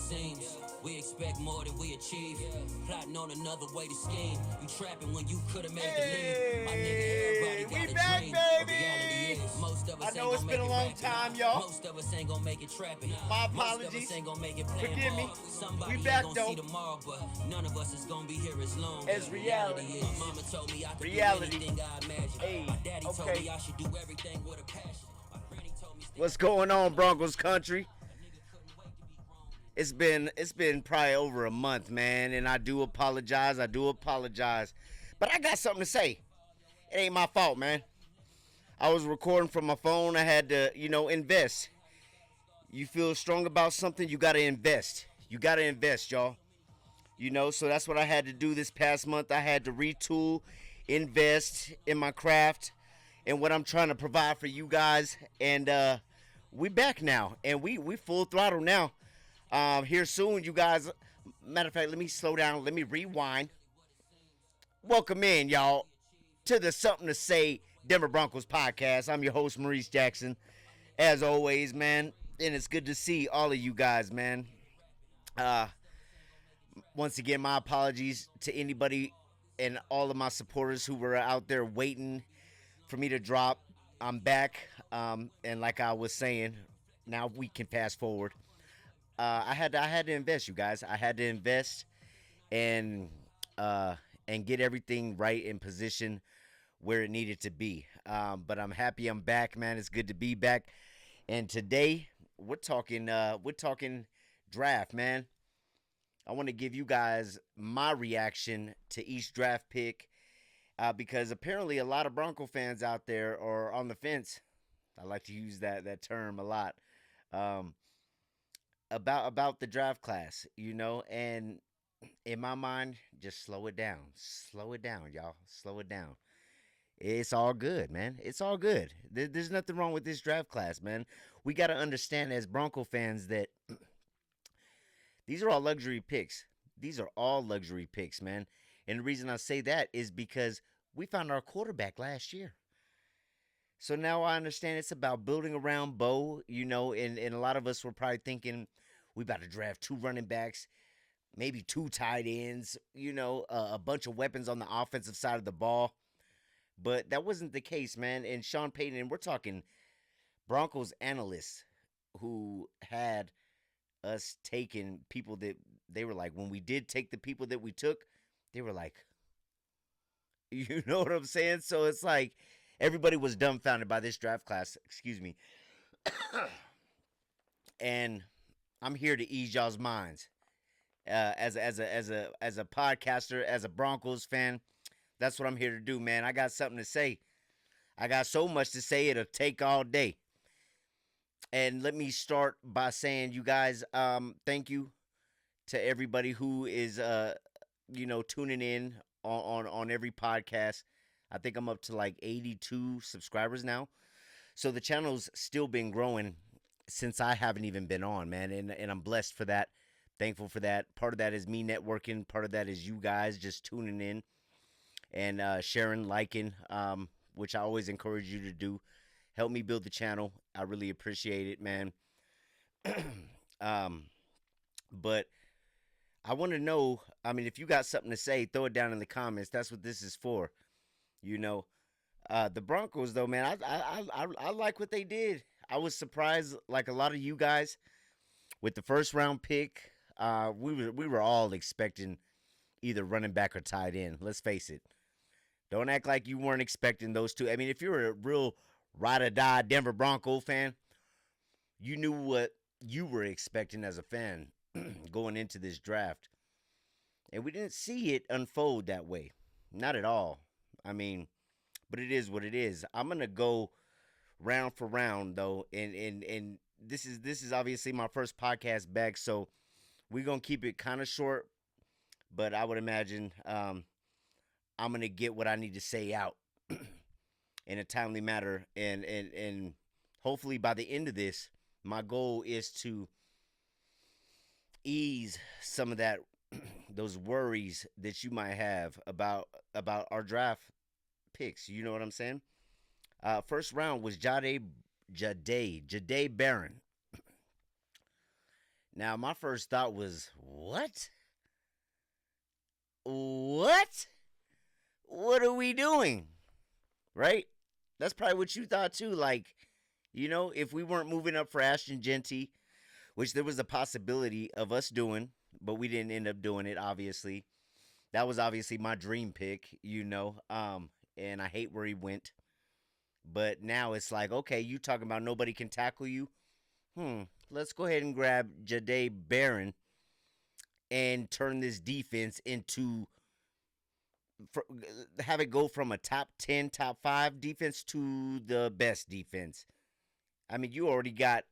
seems. We expect more than we achieve. Plotting on another way to scheme. You trapping when you could've made the lead. My nigga, everybody got We a back, dream. baby. Reality is, most of I us know ain't it's gonna been make a it long rapping. time, y'all. Most of us ain't gonna make it trapping. My Most of us apologies. ain't gonna make it playing Forgive me. ball. Somebody We ain't back, gonna though. see tomorrow, but none of us is gonna be here as long As reality. is. Mama told me I could Reality. do anything I imagine. Hey, My daddy told okay. me I should do everything with a passion. My granny told me What's going on, Broncos country? It's been probably over a month, man, and I do apologize. But I got something to say. It ain't my fault, man. I was recording from my phone. I had to, invest. You feel strong about something, you gotta invest. You gotta invest, y'all. So that's what I had to do this past month. I had to retool, invest in my craft, and what I'm trying to provide for you guys. And we back now, and we full throttle now. Here soon, you guys. Matter of fact, let me slow down. Let me rewind. Welcome in, y'all, to the Something to Say Denver Broncos podcast. I'm your host, Maurice Jackson. As always, man, and it's good to see all of you guys, man. Once again, my apologies to anybody and all of my supporters who were out there waiting for me to drop. I'm back, and like I was saying, now we can fast forward. I had to invest, you guys. I had to invest and get everything right in position where it needed to be. But I'm happy I'm back, man. It's good to be back. And today we're talking draft, man. I want to give you guys my reaction to each draft pick because apparently a lot of Bronco fans out there are on the fence. I like to use that term a lot. About the draft class, and in my mind, just slow it down, y'all, slow it down. It's all good, man. It's all good. There's nothing wrong with this draft class, man. We got to understand as Bronco fans that these are all luxury picks. These are all luxury picks, man. And the reason I say that is because we found our quarterback last year. So now I understand it's about building around Bo, and a lot of us were probably thinking we about to draft 2 running backs, maybe 2 tight ends, a bunch of weapons on the offensive side of the ball. But that wasn't the case, man. And Sean Payton, and we're talking Broncos analysts who had us taking people that they were like, when we did take the people that we took, they were like, you know what I'm saying? So it's like everybody was dumbfounded by this draft class. Excuse me. And I'm here to ease y'all's minds. As a podcaster, as a Broncos fan, that's what I'm here to do, man. I got something to say. I got so much to say it'll take all day. And let me start by saying, you guys, thank you to everybody who is tuning in on every podcast. I think I'm up to like 82 subscribers now. So the channel's still been growing since I haven't even been on, man. And I'm blessed for that. Thankful for that. Part of that is me networking. Part of that is you guys just tuning in and sharing, liking, which I always encourage you to do. Help me build the channel. I really appreciate it, man. But I want to know, if you got something to say, throw it down in the comments. That's what this is for. The Broncos, though, man, I like what they did. I was surprised, like a lot of you guys, with the first round pick. We were all expecting either running back or tight end. Let's face it. Don't act like you weren't expecting those two. If you're a real ride or die Denver Bronco fan, you knew what you were expecting as a fan going into this draft. And we didn't see it unfold that way. Not at all. But it is what it is. I'm gonna go round for round though, and this is obviously my first podcast back, so we're gonna keep it kind of short. But I would imagine I'm gonna get what I need to say out in a timely manner, and hopefully by the end of this, my goal is to ease some of that those worries that you might have about our draft picks. You know what I'm saying? First round was Jade Barron. Now, my first thought was, what? What? What are we doing? Right? That's probably what you thought too. Like, if we weren't moving up for Ashton Genty, which there was a possibility of us doing, but we didn't end up doing it, obviously. That was obviously my dream pick. And I hate where he went. But now it's like, okay, you talking about nobody can tackle you? Let's go ahead and grab Jahdae Barron and turn this defense into have it go from a top 10, top 5 defense to the best defense. I mean, you already got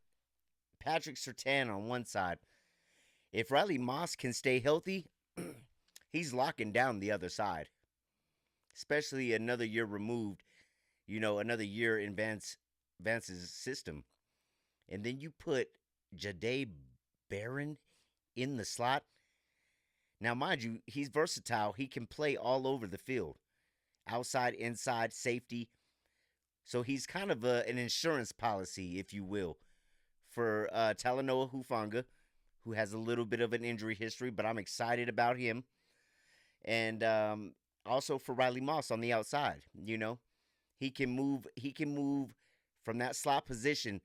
Patrick Surtain on one side. If Riley Moss can stay healthy, he's locking down the other side. Especially another year removed, another year in Vance's system. And then you put Jahdae Barron in the slot. Now, mind you, he's versatile. He can play all over the field. Outside, inside, safety. So he's kind of an insurance policy, if you will, for Talanoa Hufanga, who has a little bit of an injury history, but I'm excited about him. And also for Riley Moss on the outside, he can move from that slot position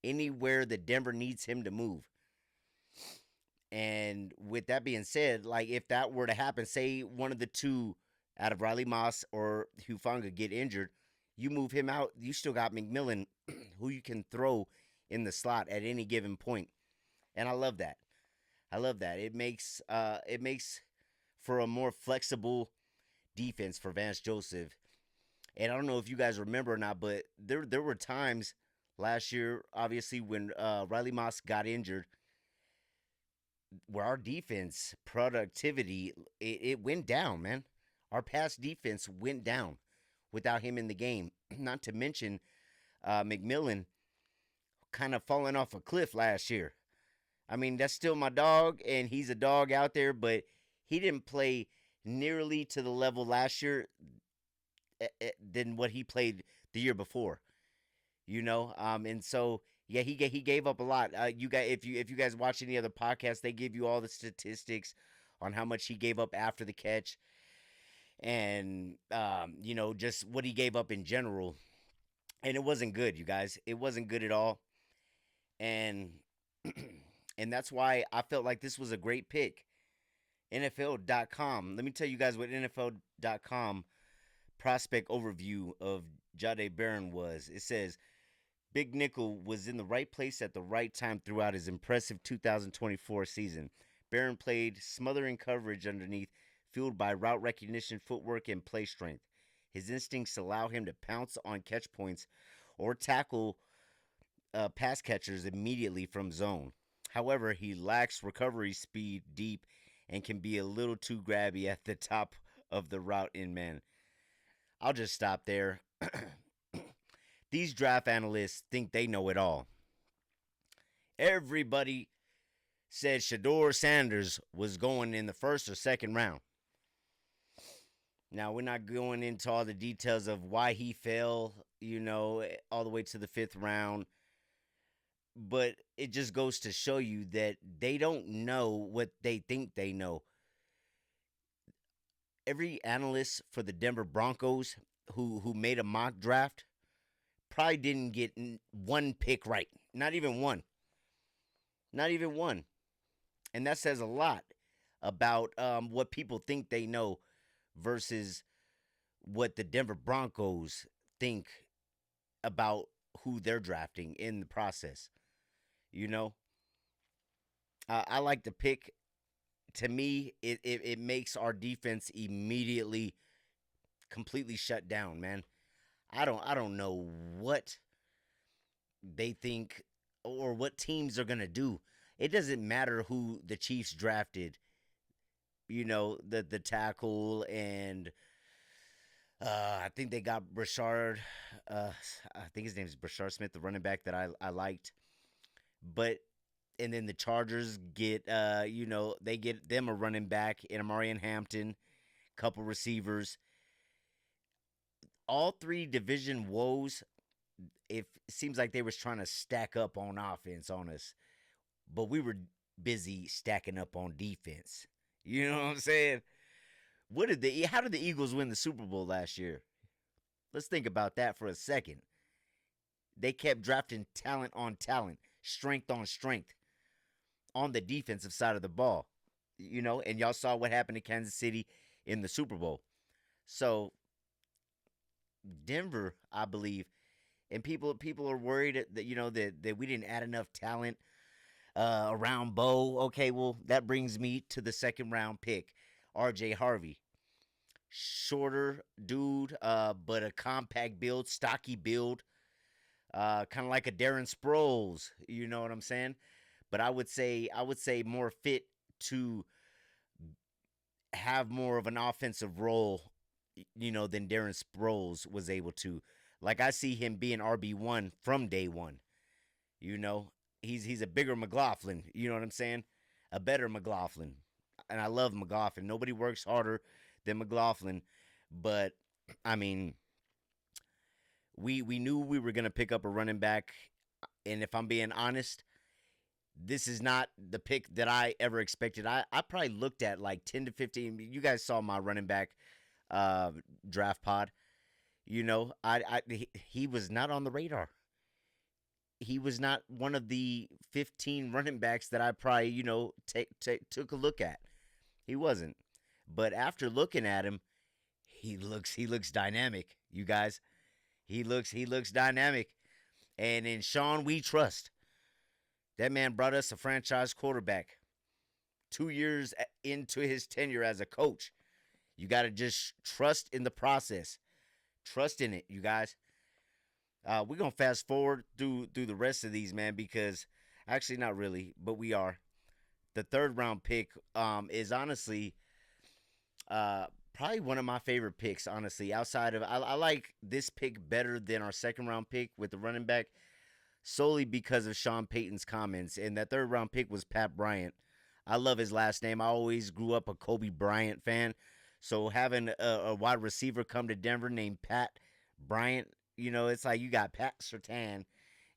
anywhere that Denver needs him to move. And with that being said, like if that were to happen, say one of the two out of Riley Moss or Hufanga get injured, you move him out, you still got McMillan who you can throw in the slot at any given point. And I love that. It makes for a more flexible defense for Vance Joseph. And I don't know if you guys remember or not, but there were times last year, obviously, when Riley Moss got injured, where our defense productivity, it went down, man. Our pass defense went down without him in the game. Not to mention McMillan kind of falling off a cliff last year. I mean, that's still my dog, and he's a dog out there, but he didn't play nearly to the level last year than what he played the year before. And so yeah, he gave up a lot. You guys, if you guys watch any other podcast, they give you all the statistics on how much he gave up after the catch, and just what he gave up in general. And it wasn't good, you guys. It wasn't good at all. And and that's why I felt like this was a great pick. NFL.com. Let me tell you guys what NFL.com prospect overview of Jahdae Barron was. It says Big Nickel was in the right place at the right time throughout his impressive 2024 season. Barron played smothering coverage underneath, fueled by route recognition, footwork, and play strength. His instincts allow him to pounce on catch points or tackle pass catchers immediately from zone. However, he lacks recovery speed deep and can be a little too grabby at the top of the route in man. I'll just stop there. These draft analysts think they know it all. Everybody said Shedeur Sanders was going in the first or second round. Now, we're not going into all the details of why he fell, all the way to the 5th round. But it just goes to show you that they don't know what they think they know. Every analyst for the Denver Broncos who made a mock draft probably didn't get one pick right. Not even one. Not even one. And that says a lot about what people think they know versus what the Denver Broncos think about who they're drafting in the process. I like the pick. To me, it makes our defense immediately completely shut down, man. I don't know what they think or what teams are gonna do. It doesn't matter who the Chiefs drafted. The tackle, and I think they got Brashard. I think his name is Brashard Smith, the running back that I liked. But and then the Chargers get they get them a running back in Amari and Hampton, couple receivers. All three division woes, it seems like they was trying to stack up on offense on us. But we were busy stacking up on defense. You know what I'm saying? How did the Eagles win the Super Bowl last year? Let's think about that for a second. They kept drafting talent on talent, strength on strength on the defensive side of the ball. And y'all saw what happened to Kansas City in the Super Bowl. So Denver, I believe, and people are worried that that we didn't add enough talent around Bo. Okay, well that brings me to the second round pick, R.J. Harvey. Shorter dude, but a compact build, stocky build, kind of like a Darren Sproles. You know what I'm saying? But I would say more fit to have more of an offensive role, than Darren Sproles was able to. Like I see him being RB1 from day one. You know, he's a bigger McLaughlin. You know what I'm saying? A better McLaughlin, and I love McLaughlin. Nobody works harder than McLaughlin, but I mean, we knew we were gonna pick up a running back, and if I'm being honest, this is not the pick that I ever expected. I probably looked at like 10 to 15. You guys saw my running back uh, draft pod. He was not on the radar. He was not one of the 15 running backs that I probably took a look at. He wasn't. But after looking at him, he looks dynamic. You guys, he looks dynamic. And in Sean, we trust. That man brought us a franchise quarterback 2 years into his tenure as a coach. You got to just trust in the process. Trust in it, you guys. We're going to fast forward through the rest of these, man, because actually not really, but we are. The third round pick is honestly probably one of my favorite picks, honestly. Outside of, I like this pick better than our second round pick with the running back solely because of Sean Payton's comments. And that third round pick was Pat Bryant. I love his last name. I always grew up a Kobe Bryant fan. So having a wide receiver come to Denver named Pat Bryant, it's like you got Pat Sertan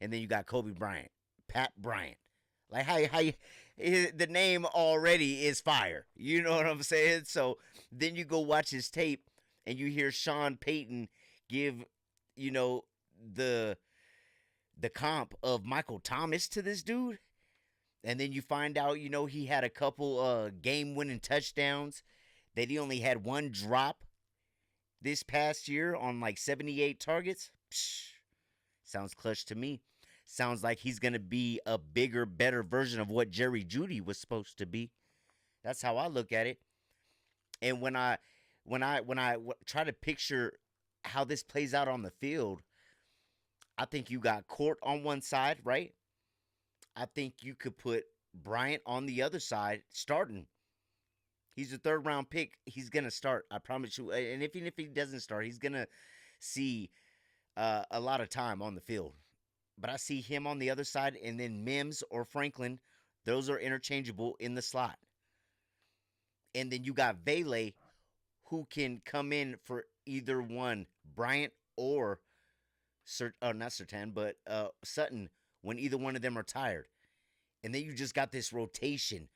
and then you got Kobe Bryant. Pat Bryant. Like the name already is fire. You know what I'm saying? So then you go watch his tape and you hear Sean Payton give, the comp of Michael Thomas to this dude. And then you find out, he had a couple game-winning touchdowns, that he only had one drop this past year on like 78 targets. Psh, sounds clutch to me. Sounds like he's going to be a bigger, better version of what Jerry Jeudy was supposed to be. That's how I look at it. And when I try to picture how this plays out on the field, I think you got Court on one side, right? I think you could put Bryant on the other side starting. He's a third round pick. He's going to start. I promise you. And even if he doesn't start, he's going to see a lot of time on the field. But I see him on the other side, and then Mims or Franklin. Those are interchangeable in the slot. And then you got Vele, who can come in for either one, Bryant or not Sertan, but Sutton, when either one of them are tired. And then you just got this rotation.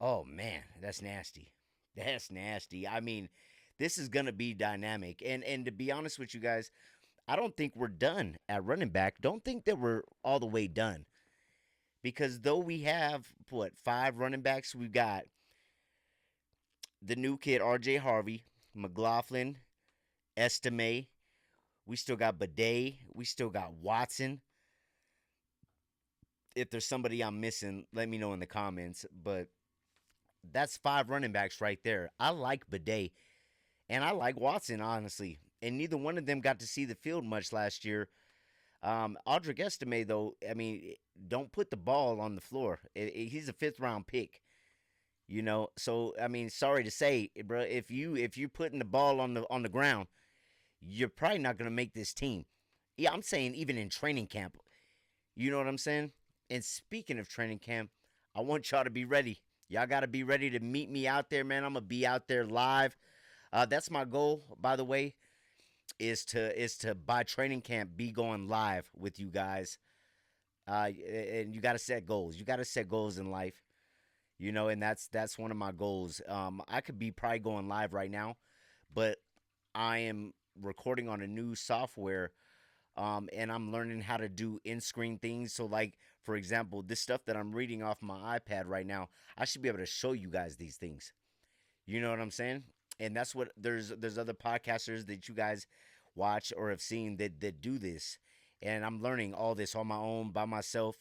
Oh, man, that's nasty. That's nasty. I mean, this is going to be dynamic. And to be honest with you guys, I don't think we're done at running back. Don't think that we're all the way done. Because though we have, 5 running backs, we've got the new kid, R.J. Harvey, McLaughlin, Estime. We still got Bidet. We still got Watson. If there's somebody I'm missing, let me know in the comments. But that's 5 running backs right there. I like Bidet, and I like Watson, honestly. And neither one of them got to see the field much last year. Audric Estime, though, I mean, don't put the ball on the floor. He's a 5th-round pick, So I mean, sorry to say, bro, if you're putting the ball on the ground, you're probably not gonna make this team. Yeah, I'm saying even in training camp. You know what I'm saying? And speaking of training camp, I want y'all to be ready. Y'all got to be ready to meet me out there, man. I'm going to be out there live. That's my goal, by the way, is to by training camp be going live with you guys. And you got to set goals. You got to set goals in life. And that's one of my goals. I could be probably going live right now, but I am recording on a new software, and I'm learning how to do in-screen things. So, like for example, this stuff that I'm reading off my iPad right now, I should be able to show you guys these things. You know what I'm saying? And that's what there's other podcasters that you guys watch or have seen that do this. And I'm learning all this on my own by myself.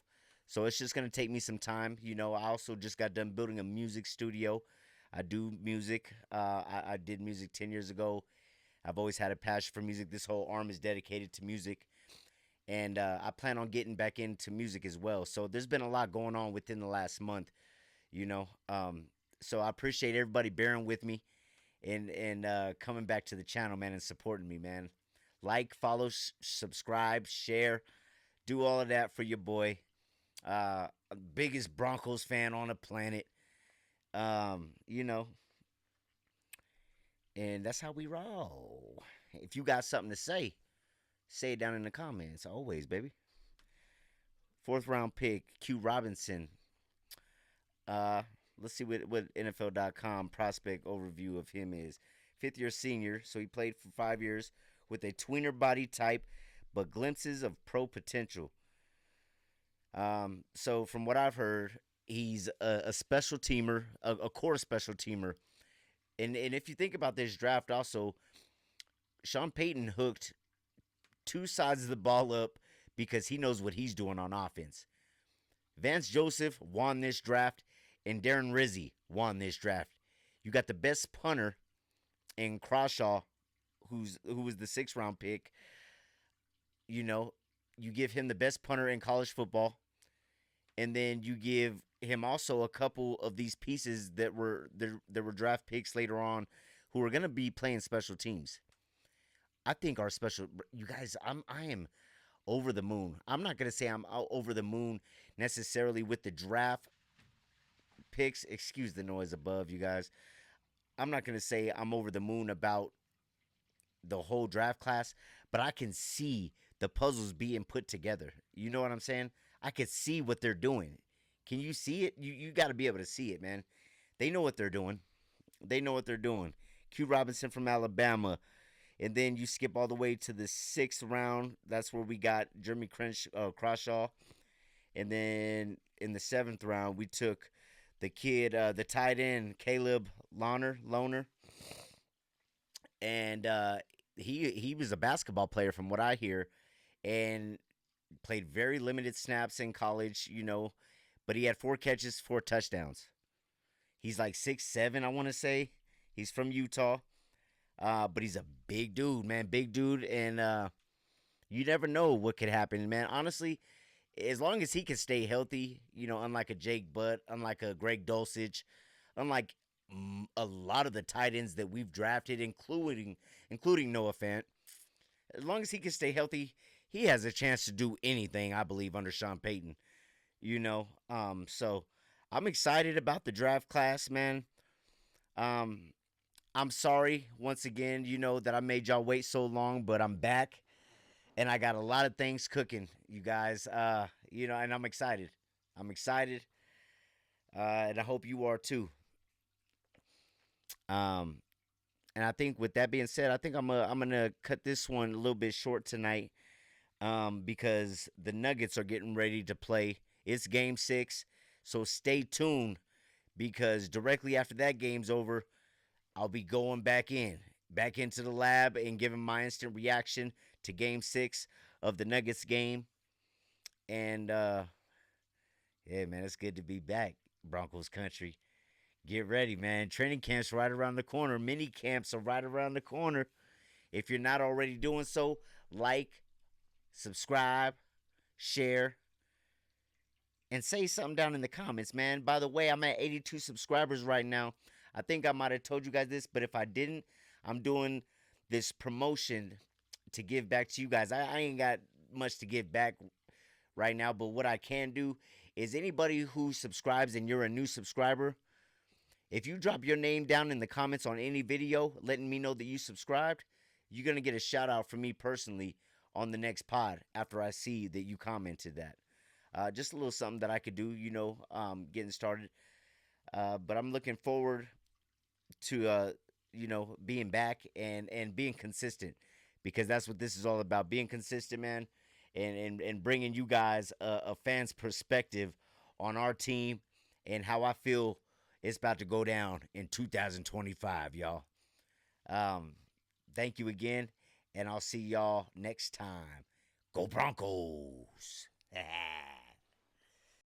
So it's just gonna take me some time. I also just got done building a music studio. I do music. I did music 10 years ago. I've always had a passion for music. This whole arm is dedicated to music. And I plan on getting back into music as well. So there's been a lot going on within the last month, you know. So I appreciate everybody bearing with me and coming back to the channel, man, and supporting me, man. Like, follow, subscribe, share, do all of that for your boy. Biggest Broncos fan on the planet. You know, and that's how we roll. If you got something to say it down in the comments. Always, baby. Fourth round pick, Q Robinson. Uh, let's see what NFL.com prospect overview of him is. Fifth year senior, so he played for 5 years with a tweener body type, but glimpses of pro potential. So from what I've heard, he's a special teamer, a core special teamer. And if you think about this draft, also, Sean Payton hooked two sides of the ball up because he knows what he's doing on offense. Vance Joseph won this draft, and Darren Rizzi won this draft. You got the best punter in Crawshaw, who was the 6th round pick. You know, you give him the best punter in college football, and then you give him also a couple of these pieces that were draft picks later on, who are going to be playing special teams. I think our special, you guys, I am over the moon. I'm not gonna say I'm over the moon necessarily with the draft picks. Excuse the noise above, you guys. I'm not gonna say I'm over the moon about the whole draft class, but I can see the puzzles being put together. You know what I'm saying? I can see what they're doing. Can you see it? You got to be able to see it, man. They know what they're doing. They know what they're doing. Q Robinson from Alabama. And then you skip all the way to the 6th round. That's where we got Jeremy Crawshaw. And then in the 7th round, we took the kid, the tight end, Caleb Loner. And he was a basketball player from what I hear, and played very limited snaps in college, but he had 4 catches, 4 touchdowns. He's like 6'7", I want to say. He's from Utah. But he's a big dude, man. Big dude. And you never know what could happen, man. Honestly, as long as he can stay healthy, unlike a Jake Butt, unlike a Greg Dulcich, unlike a lot of the tight ends that we've drafted, including Noah Fant, as long as he can stay healthy, he has a chance to do anything, I believe, under Sean Payton. So I'm excited about the draft class, man. I'm sorry once again, that I made y'all wait so long, but I'm back and I got a lot of things cooking, you guys. And I'm excited. I'm excited. And I hope you are too. Um, and I think with that being said, I think I'm gonna cut this one a little bit short tonight. Because the Nuggets are getting ready to play. It's game 6, so stay tuned because directly after that game's over, I'll be going back into the lab and giving my instant reaction to game 6 of the Nuggets game. And yeah, man, it's good to be back, Broncos country. Get ready, man. Training camp's right around the corner. Mini camps are right around the corner. If you're not already doing so, like, subscribe, share, and say something down in the comments, man. By the way, I'm at 82 subscribers right now. I think I might have told you guys this, but if I didn't, I'm doing this promotion to give back to you guys. I ain't got much to give back right now, but what I can do is anybody who subscribes and you're a new subscriber, if you drop your name down in the comments on any video letting me know that you subscribed, you're going to get a shout out from me personally on the next pod after I see that you commented that. Just a little something that I could do, getting started. But I'm looking forward to being back and being consistent, because that's what this is all about, being consistent, man, and bringing you guys a fan's perspective on our team and how I feel it's about to go down in 2025, y'all. um Thank you again, and I'll see y'all next time. Go Broncos.